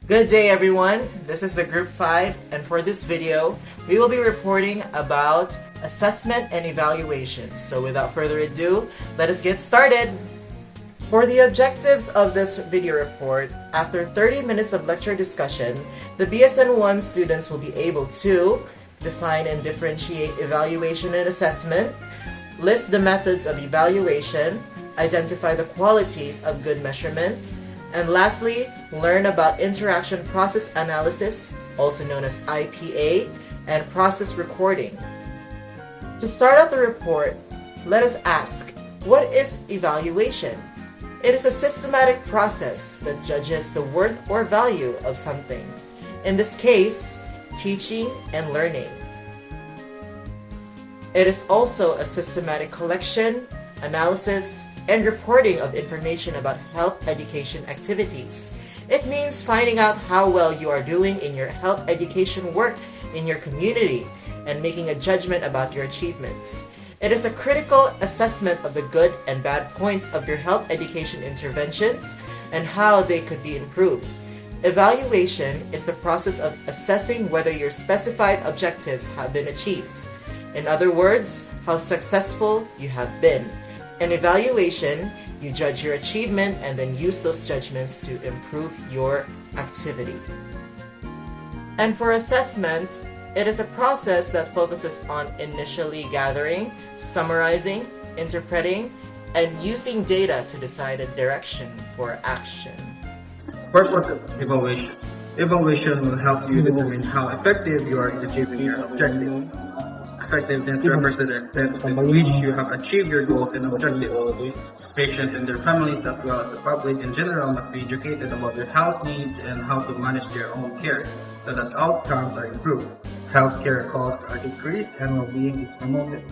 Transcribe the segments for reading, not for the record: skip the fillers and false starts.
Good day everyone, this is the Group 5 and for this video, we will be reporting about assessment and evaluation. So without further ado, let us get started! For the objectives of this video report, after 30 minutes of lecture discussion, the BSN 1 students will be able to define and differentiate evaluation and assessment, list the methods of evaluation, identify the qualities of good measurement, and lastly, learn about interaction process analysis, also known as IPA, and process recording. To start out the report, let us ask, what is evaluation? It is a systematic process that judges the worth or value of something. In this case, teaching and learning. It is also a systematic collection, analysis, and reporting of information about health education activities. It means finding out how well you are doing in your health education work in your community and making a judgment about your achievements. It is a critical assessment of the good and bad points of your health education interventions and how they could be improved. Evaluation is the process of assessing whether your specified objectives have been achieved. In other words, how successful you have been. In evaluation, you judge your achievement and then use those judgments to improve your activity. And for assessment, it is a process that focuses on initially gathering, summarizing, interpreting, and using data to decide a direction for action. Purpose of evaluation. Evaluation will help you determine how effective you are in achieving your objectives. Effectiveness refers to the extent with which you have achieved your goals and objectives. Patients and their families, as well as the public in general, must be educated about their health needs and how to manage their own care so that outcomes are improved, healthcare costs are decreased, and well-being is promoted.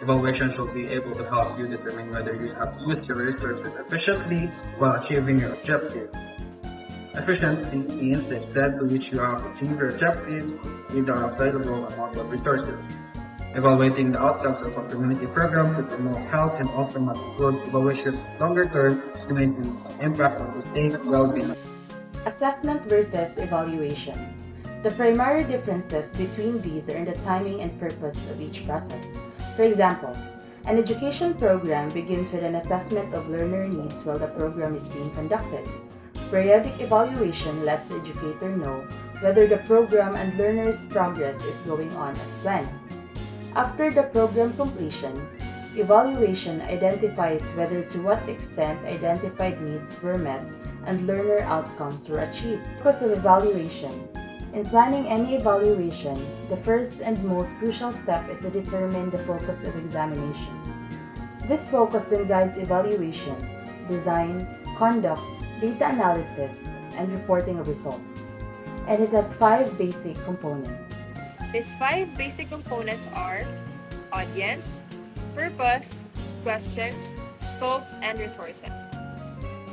Evaluation should be able to help you determine whether you have used your resources efficiently while achieving your objectives. Efficiency means the extent to which you have achieved your objectives with the available amount of resources. Evaluating the outcomes of a community program to promote health can also must include evaluation longer term, estimating impact on sustained well-being. Assessment versus evaluation. The primary differences between these are in the timing and purpose of each process. For example, an education program begins with an assessment of learner needs while the program is being conducted. Periodic evaluation lets the educator know whether the program and learner's progress is going on as planned. After the program completion, evaluation identifies whether to what extent identified needs were met and learner outcomes were achieved. Focus of evaluation. In planning any evaluation, the first and most crucial step is to determine the focus of examination. This focus then guides evaluation, design, conduct, data analysis, and reporting of results. And it has 5 basic components. These 5 basic components are audience, purpose, questions, scope, and resources.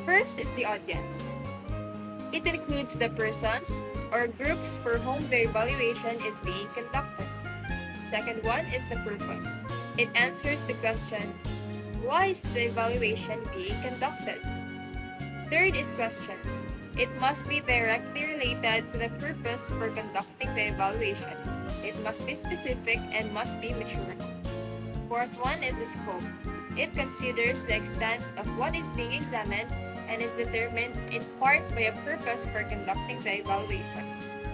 First is the audience. It includes the persons or groups for whom the evaluation is being conducted. Second one is the purpose. It answers the question, why is the evaluation being conducted? Third is questions. It must be directly related to the purpose for conducting the evaluation. It must be specific and must be mature. Fourth one is the scope. It considers the extent of what is being examined and is determined in part by a purpose for conducting the evaluation.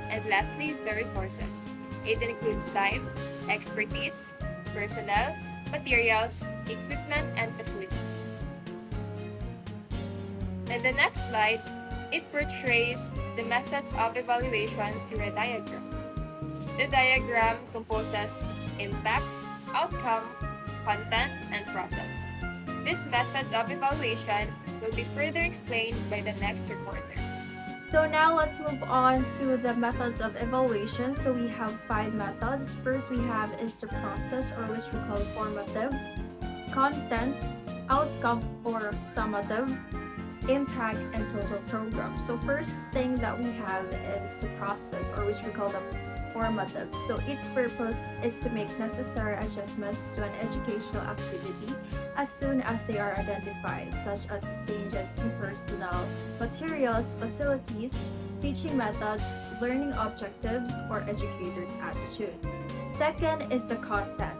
And lastly is the resources. It includes time, expertise, personnel, materials, equipment, and facilities. In the next slide, it portrays the methods of evaluation through a diagram. The diagram composes impact, outcome, content, and process. These methods of evaluation will be further explained by the next reporter. So now let's move on to the methods of evaluation. So we have 5 methods. First we have is the process, or which we call formative, content, outcome or summative, impact, and total program. So first thing that we have is the process, or which we call the formative. So its purpose is to make necessary adjustments to an educational activity as soon as they are identified, such as changes in personnel, materials, facilities, teaching methods, learning objectives, or educators' attitude. Second is the content.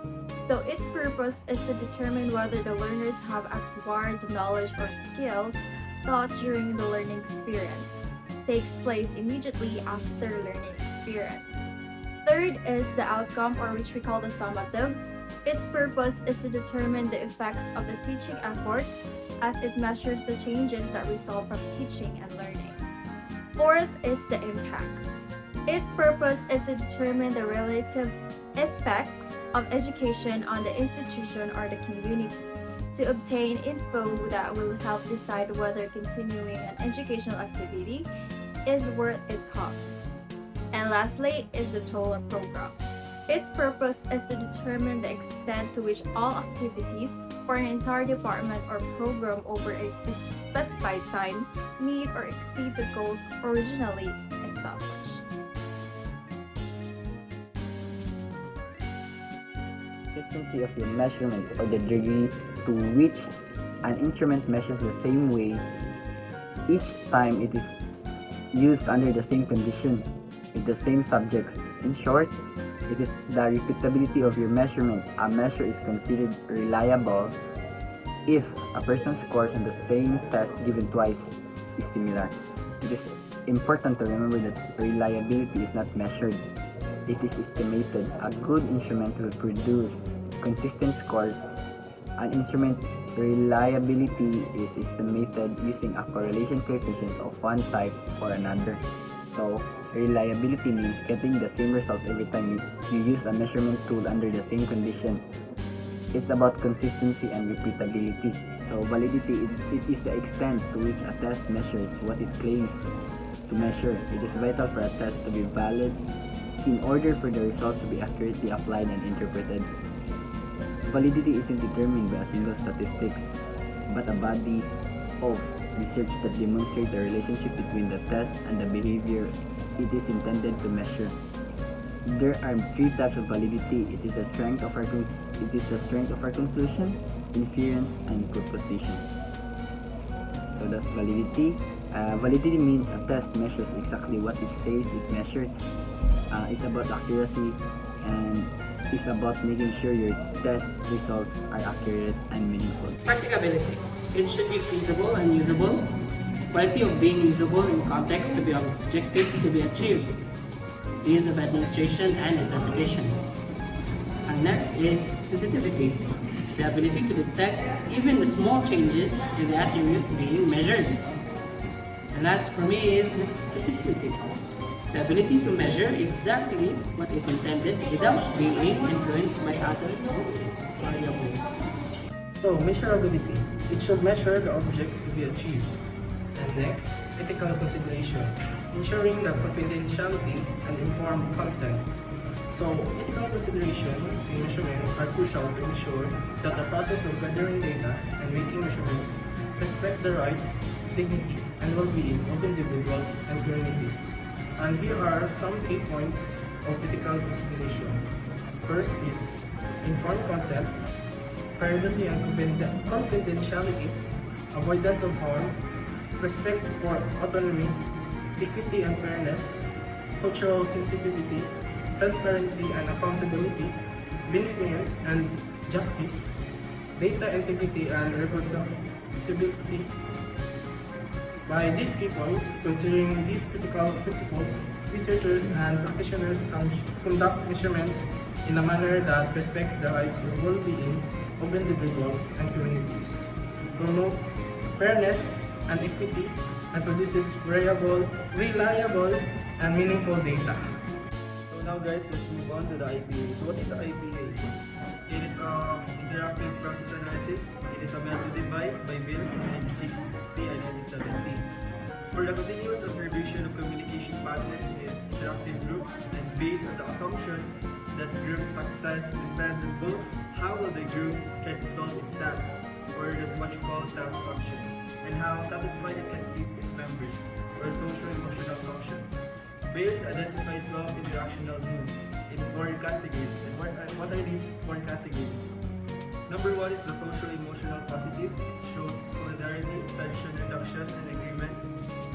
So its purpose is to determine whether the learners have acquired the knowledge or skills taught during the learning experience. Takes place immediately after learning experience. Third is the outcome, or which we call the summative. Its purpose is to determine the effects of the teaching efforts as it measures the changes that result from teaching and learning. Fourth is the impact. Its purpose is to determine the relative effects of education on the institution or the community, to obtain info that will help decide whether continuing an educational activity is worth its cost. And lastly is the total program. Its purpose is to determine the extent to which all activities for an entire department or program over a specified time meet or exceed the goals originally established. Consistency of your measurement, or the degree to which an instrument measures the same way each time it is used under the same condition with the same subjects. In short, it is the repeatability of your measurement. A measure is considered reliable if a person's scores on the same test given twice is similar. It is important to remember that reliability is not measured. It is estimated. A good instrument will produce consistent scores. An instrument reliability is estimated using a correlation coefficient of one type or another. So, reliability means getting the same results every time you use a measurement tool under the same condition. It's about consistency and repeatability. So, validity it is the extent to which a test measures what it claims to measure. It is vital for a test to be valid in order for the results to be accurately applied and interpreted. Validity isn't determined by a single statistics, but a body of research that demonstrates the relationship between the test and the behavior it is intended to measure. There are three types of validity. It is the strength of our conclusion, inference, and proposition. So that's validity. Validity means a test measures exactly what it says it measures. It's about accuracy, and it's about making sure your test results are accurate and meaningful. Practicability. It should be feasible and usable. Quality of being usable in context to be objective to be achieved. Ease of administration and interpretation. And next is sensitivity. The ability to detect even the small changes in the attribute being measured. And last for me is specificity. The ability to measure exactly what is intended without being influenced by other variables. So, measurability. It should measure the object to be achieved. And next, ethical consideration, ensuring the confidentiality and informed consent. So, ethical consideration in measurement are crucial to ensure that the process of gathering data and making measurements respect the rights, dignity, and well-being of individuals and communities. And here are some key points of ethical consideration. First is informed consent, privacy and confidentiality, avoidance of harm, respect for autonomy, equity and fairness, cultural sensitivity, transparency and accountability, beneficence and justice, data integrity and reproducibility. By these key points, considering these critical principles, researchers and practitioners can conduct measurements in a manner that respects the rights and well-being of individuals and communities, promotes fairness and equity, and produces reliable and meaningful data. So now guys, let's move on to the IPA. So what is IPA? It is interactive process analysis. It is a method devised by Beals in 1960 and 1970 for the continuous observation of communication patterns in interactive groups, and based on the assumption that group success depends on both how well the group can solve its tasks, or as much called task function, and how satisfied it can keep its members, or social emotional function. Bales identified 12 interactional moves in 4 categories. And what are these 4 categories? Number 1 is the social emotional positive. It shows solidarity, tension reduction, and agreement.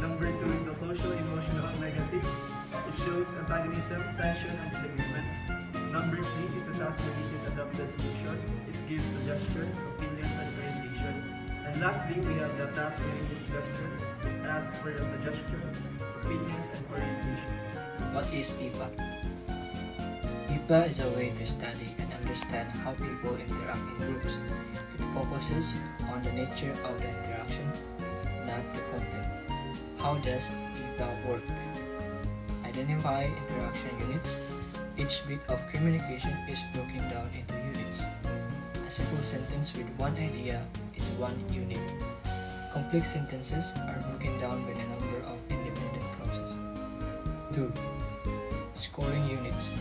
Number 2 is the social emotional negative. It shows antagonism, tension, and disagreement. Number 3 is the task-related adaptive solution. It gives suggestions, opinions, and orientation. And lastly, we have the task-related questions. It asks for your suggestions, opinions, and orientations. What is IPA? IPA is a way to study and understand how people interact in groups. It focuses on the nature of the interaction, not the content. How does IPA work? Identify interaction units. Each bit of communication is broken down into units. A simple sentence with one idea is one unit. Complex sentences are broken down by the number of independent clauses. 2. Scoring units.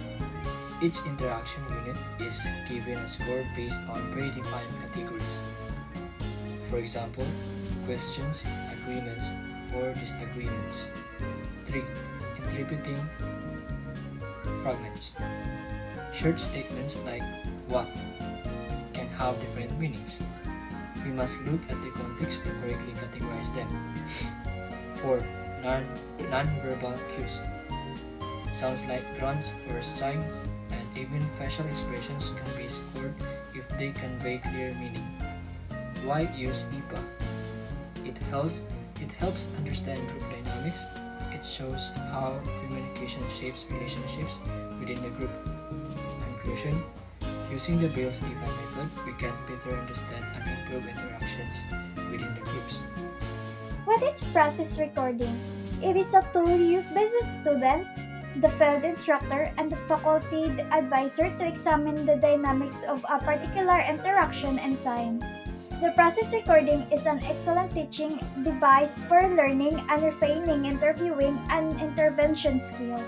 Each interaction unit is given a score based on predefined categories. For example, questions, agreements, or disagreements. 3. Interpreting fragments. Short statements like what can have different meanings. We must look at the context to correctly categorize them. 4. Non-verbal cues. Sounds like grunts or signs, and even facial expressions can be scored if they convey clear meaning. Why use IPA? It helps understand group dynamics. It shows how communication shapes relationships within the group. Conclusion: using the Bales IPA method, we can better understand and improve interactions within the groups. What is process recording? It is a tool used by the student, the field instructor, and the faculty advisor to examine the dynamics of a particular interaction and time. The process recording is an excellent teaching device for learning and refining interviewing and intervention skills.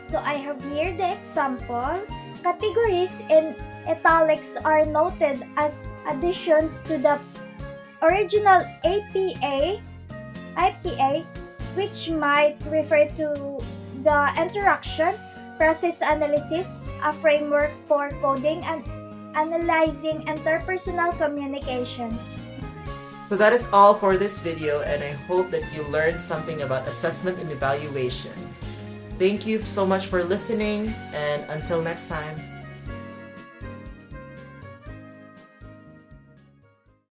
So I have here the example. Categories in italics are noted as additions to the original IPA, which might refer to the interaction, process analysis, a framework for coding and analyzing interpersonal communication. So that is all for this video, and I hope that you learned something about assessment and evaluation. Thank you so much for listening, and until next time.